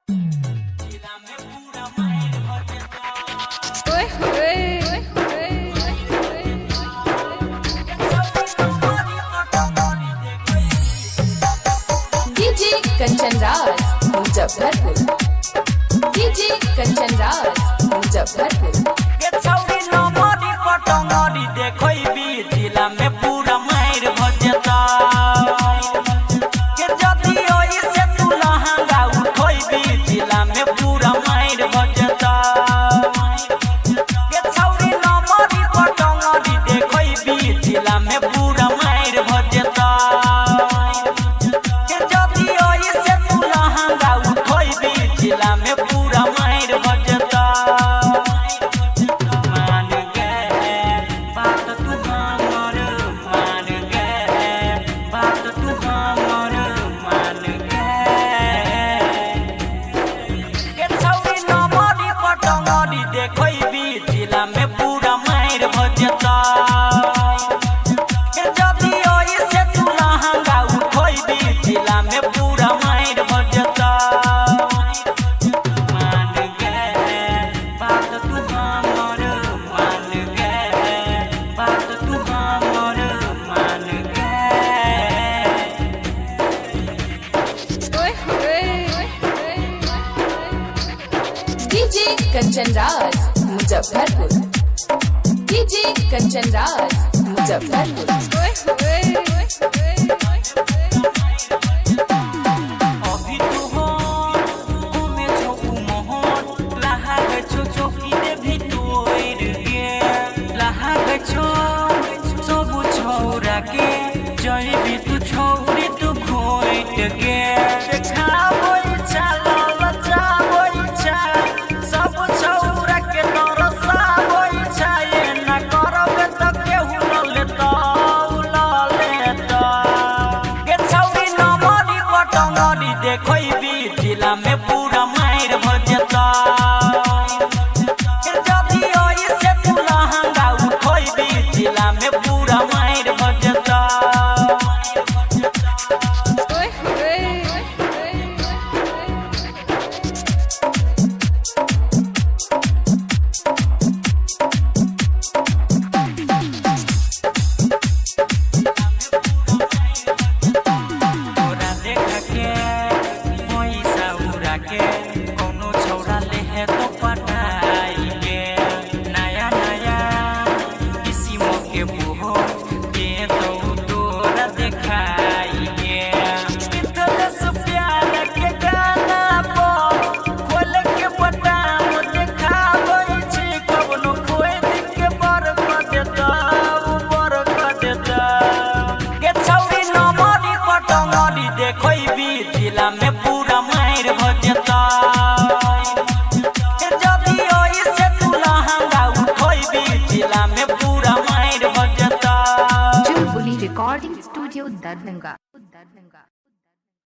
DJ Kanchan Raj Muzaffarpur. DJ Kanchan Raj Muzaffarpur. जिला में पूरा मायर भजता के जदी ओई से तू लहंगा उठोइबी जिला में पूरा मायर भजता के छौरी नमरी पटंगरी देखोइबी जिला में पूरा मायर भजता के जदी ओई से तू लहंगा उठोइबी जिला में पूरा मायर भजता। जिला में पूरा मायर भजता के जदी ओई से तू लहंगा उठोइबी जिला में पूरा मायर भजता। मान गे बात तू हमर मान गे बात तू हमर मान गे। डीजे कंचन राज मुजफ्फरपुर। डीजे कंचन राज मुजफ्फरपुर। अभी तू हो घूमे छोकू मोहन लहाग छो चौकी दे भी तोड़ गे लहाग छो सब छौरा के जई भी तू छौरी तू खोइट गे देखाबोई चाल बचाबोई चाल सब छौरा के दरसाबोई छाए ना करबे त केहू न लेता के छौरी नमरी पटंगरी देखोइबी जिला में पूरा मायर भजता के जदी ओई से तू लहंगा उठोइबी जिला में पूरा मायर भजता। तोरा देखा के पैसा उड़ा के कोनो छौरा लेहे तो पटाई के नया नया किसी मौके बुहो दे तो तोरा देखाई के इतना से प्यार के गाना पर खोल के बटाम देखाबै छी कबनो कोई दिन के बर कर देता ऊपर कर देता के छौरी नमरी पटंगरी देखोइबी जिला में पूरा मायर भजता के जदी ओई से तू लहंगा उठोइबी जिला में पूरा मायर भजता। चुलबुली रिकॉर्डिंग स्टूडियो दरभंगा।